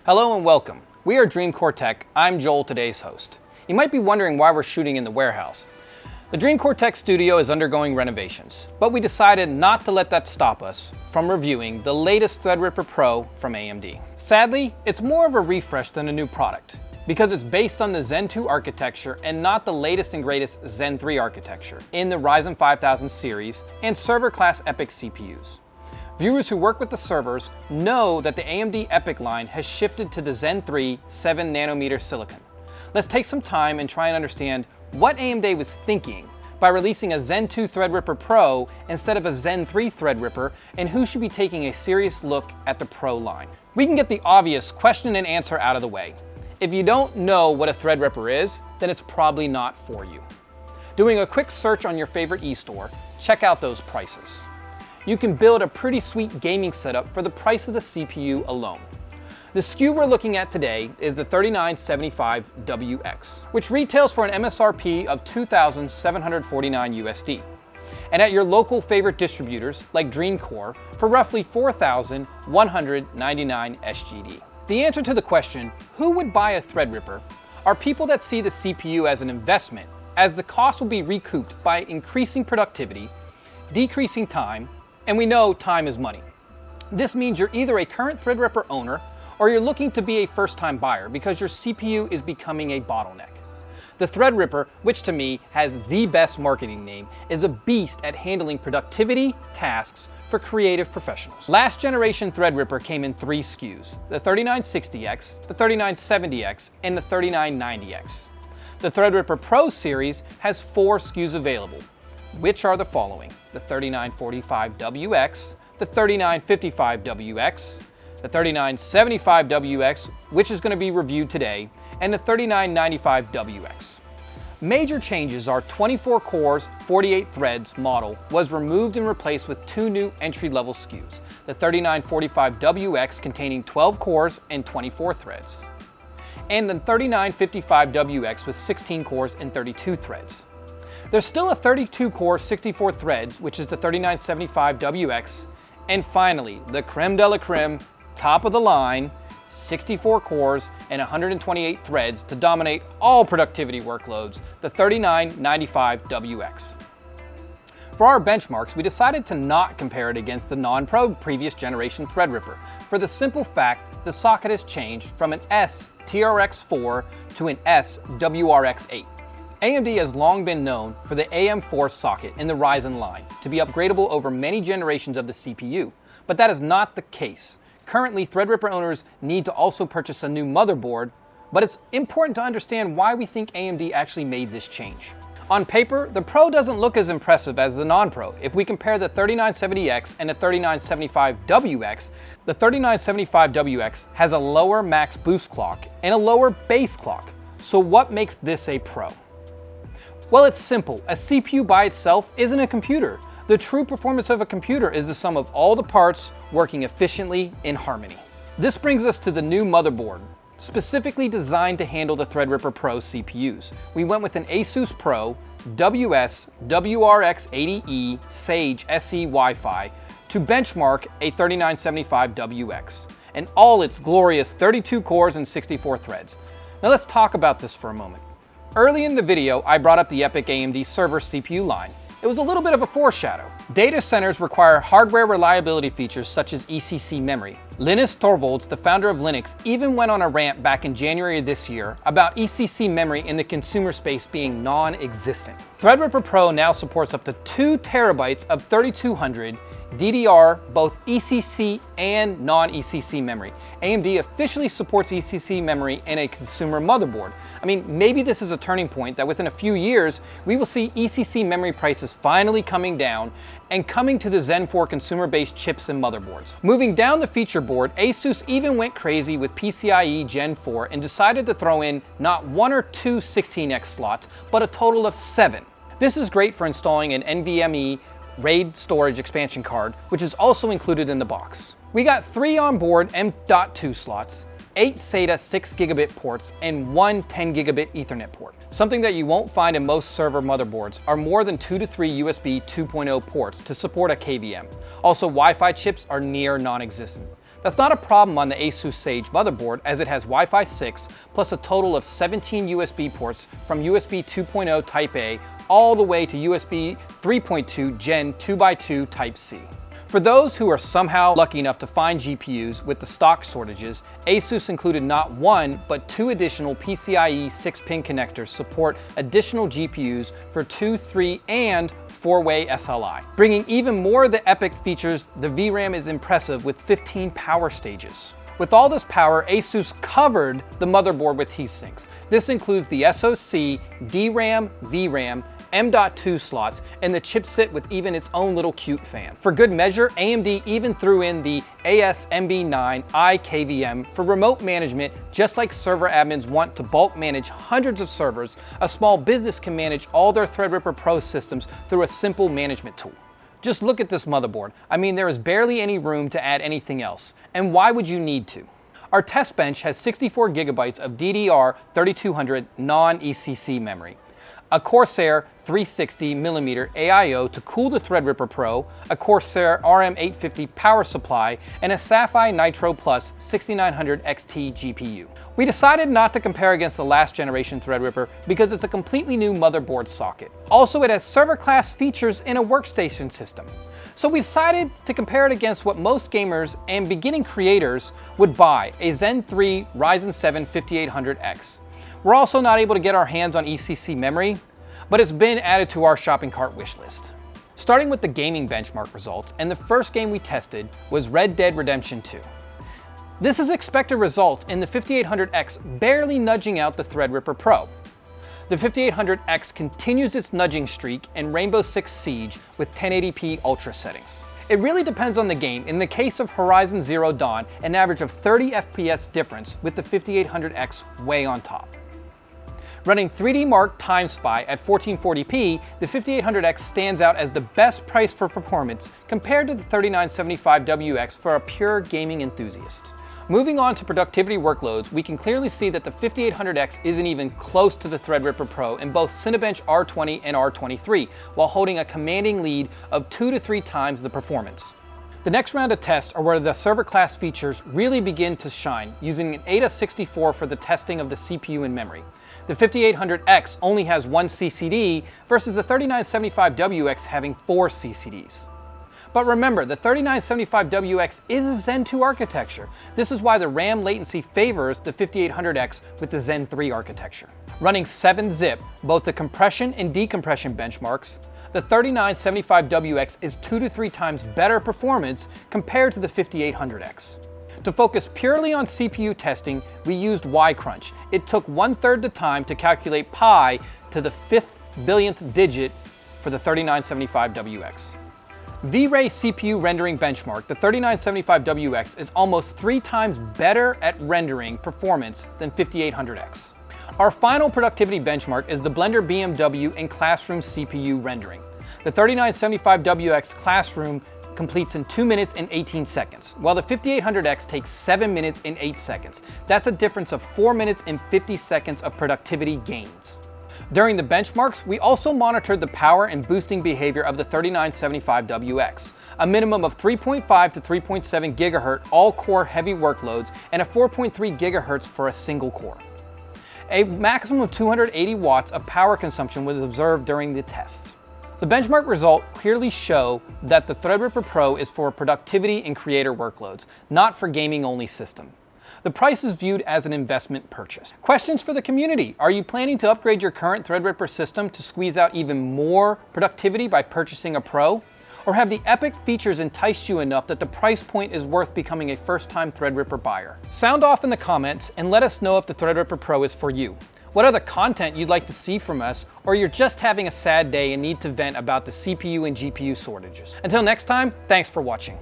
Hello and welcome. We are Dreamcore Tech. I'm Joel, today's host. You might be wondering why we're shooting in the warehouse. The Dreamcore Tech studio is undergoing renovations, but we decided not to let that stop us from reviewing the latest Threadripper Pro from AMD. Sadly, it's more of a refresh than a new product, because it's based on the Zen 2 architecture and not the latest and greatest Zen 3 architecture in the Ryzen 5000 series and server-class EPYC CPUs. Viewers who work with the servers know that the AMD EPYC line has shifted to the Zen 3 7nm silicon. Let's take some time and try and understand what AMD was thinking by releasing a Zen 2 Threadripper Pro instead of a Zen 3 Threadripper, and who should be taking a serious look at the Pro line. We can get the obvious question and answer out of the way. If you don't know what a Threadripper is, then it's probably not for you. Doing a quick search on your favorite e-store, check out those prices. You can build a pretty sweet gaming setup for the price of the CPU alone. The SKU we're looking at today is the 3975WX, which retails for an MSRP of $2,749 USD, and at your local favorite distributors like Dreamcore for roughly $4,199 SGD. The answer to the question, who would buy a Threadripper, are people that see the CPU as an investment, as the cost will be recouped by increasing productivity, decreasing time, and we know time is money. This means you're either a current Threadripper owner or you're looking to be a first-time buyer because your CPU is becoming a bottleneck. The Threadripper, which to me has the best marketing name, is a beast at handling productivity tasks for creative professionals. Last generation Threadripper came in 3 SKUs, the 3960X, the 3970X, and the 3990X. The Threadripper Pro series has 4 SKUs available, which are the following: the 3945WX, the 3955WX, the 3975WX, which is going to be reviewed today, and the 3995WX. Major changes are 24 cores, 48 threads model was removed and replaced with 2 new entry-level SKUs, the 3945WX containing 12 cores and 24 threads, and the 3955WX with 16 cores and 32 threads. There's still a 32-core 64 threads, which is the 3975WX, and finally, the creme de la creme, top of the line, 64 cores and 128 threads to dominate all productivity workloads, the 3995WX. For our benchmarks, we decided to not compare it against the non-Pro previous generation Threadripper, for the simple fact the socket has changed from an STRX4 to an SWRX8. AMD has long been known for the AM4 socket in the Ryzen line to be upgradable over many generations of the CPU, but that is not the case. Currently, Threadripper owners need to also purchase a new motherboard, but it's important to understand why we think AMD actually made this change. On paper, the Pro doesn't look as impressive as the non-Pro. If we compare the 3970X and the 3975WX, the 3975WX has a lower max boost clock and a lower base clock. So what makes this a Pro? Well, it's simple. A CPU by itself isn't a computer. The true performance of a computer is the sum of all the parts working efficiently in harmony. This brings us to the new motherboard, specifically designed to handle the Threadripper Pro CPUs. We went with an Asus Pro WS WRX80E Sage SE Wi-Fi to benchmark a 3975WX, and all its glorious 32 cores and 64 threads. Now let's talk about this for a moment. Early in the video, I brought up the EPYC AMD server CPU line. It was a little bit of a foreshadow. Data centers require hardware reliability features such as ECC memory. Linus Torvalds, the founder of Linux, even went on a rant back in January of this year about ECC memory in the consumer space being non-existent. Threadripper Pro now supports up to 2 terabytes of 3200 DDR, both ECC and non-ECC memory. AMD officially supports ECC memory in a consumer motherboard. I mean, maybe this is a turning point that within a few years, we will see ECC memory prices finally coming down and coming to the Zen 4 consumer-based chips and motherboards. Moving down the feature board, Asus even went crazy with PCIe Gen 4 and decided to throw in not 1 or 2 16X slots, but a total of 7. This is great for installing an NVMe RAID storage expansion card, which is also included in the box. We got 3 onboard M.2 slots, 8 SATA 6GB ports, and 1 10GB Ethernet port. Something that you won't find in most server motherboards are more than 2 to 3 USB 2.0 ports to support a KVM. Also, Wi-Fi chips are near non-existent. That's not a problem on the Asus Sage motherboard, as it has Wi-Fi 6 plus a total of 17 USB ports from USB 2.0 Type A all the way to USB 3.2 Gen 2x2 Type C. For those who are somehow lucky enough to find GPUs with the stock shortages, Asus included not one, but 2 additional PCIe 6-pin connectors support additional GPUs for 2, 3, and 4-way SLI. Bringing even more of the epic features, the VRAM is impressive with 15 power stages. With all this power, Asus covered the motherboard with heatsinks. This includes the SoC, DRAM, VRAM, M.2 slots, and the chipset with even its own little cute fan. For good measure, AMD even threw in the ASMB9 iKVM for remote management. Just like server admins want to bulk manage hundreds of servers, a small business can manage all their Threadripper Pro systems through a simple management tool. Just look at this motherboard. I mean, there is barely any room to add anything else. And why would you need to? Our test bench has 64 gigabytes of DDR3200 non-ECC memory, a Corsair 360mm AIO to cool the Threadripper Pro, a Corsair RM850 power supply, and a Sapphire Nitro Plus 6900 XT GPU. We decided not to compare against the last generation Threadripper because it's a completely new motherboard socket. Also, it has server class features in a workstation system. So we decided to compare it against what most gamers and beginning creators would buy, a Zen 3 Ryzen 7 5800X. We're also not able to get our hands on ECC memory, but it's been added to our shopping cart wish list. Starting with the gaming benchmark results, and the first game we tested was Red Dead Redemption 2. This is expected results in the 5800X barely nudging out the Threadripper Pro. The 5800X continues its nudging streak in Rainbow Six Siege with 1080p Ultra settings. It really depends on the game. In the case of Horizon Zero Dawn, an average of 30 FPS difference with the 5800X way on top. Running 3D Mark Time Spy at 1440p, the 5800X stands out as the best price for performance compared to the 3975WX for a pure gaming enthusiast. Moving on to productivity workloads, we can clearly see that the 5800X isn't even close to the Threadripper Pro in both Cinebench R20 and R23, while holding a commanding lead of 2 to 3 times the performance. The next round of tests are where the server class features really begin to shine, using an AIDA 64 for the testing of the CPU and memory. The 5800X only has 1 CCD versus the 3975WX having 4 CCDs. But remember, the 3975WX is a Zen 2 architecture. This is why the RAM latency favors the 5800X with the Zen 3 architecture. Running 7-zip, both the compression and decompression benchmarks, the 3975WX is 2 to 3 times better performance compared to the 5800X. To focus purely on CPU testing, we used Y-Crunch. It took 1/3 the time to calculate pi to the 5th billionth digit for the 3975WX. V-Ray CPU rendering benchmark, the 3975WX is almost 3 times better at rendering performance than 5800X. Our final productivity benchmark is the Blender BMW and Classroom CPU rendering. The 3975WX Classroom completes in 2 minutes and 18 seconds, while the 5800X takes 7 minutes and 8 seconds. That's a difference of 4 minutes and 50 seconds of productivity gains. During the benchmarks, we also monitored the power and boosting behavior of the 3975WX, a minimum of 3.5 to 3.7 GHz all-core heavy workloads and a 4.3 GHz for a single core. A maximum of 280 watts of power consumption was observed during the tests. The benchmark results clearly show that the Threadripper Pro is for productivity and creator workloads, not for gaming-only system. The price is viewed as an investment purchase. Questions for the community. Are you planning to upgrade your current Threadripper system to squeeze out even more productivity by purchasing a Pro? Or have the epic features enticed you enough that the price point is worth becoming a first-time Threadripper buyer? Sound off in the comments and let us know if the Threadripper Pro is for you. What other content you'd like to see from us, or you're just having a sad day and need to vent about the CPU and GPU shortages. Until next time, thanks for watching.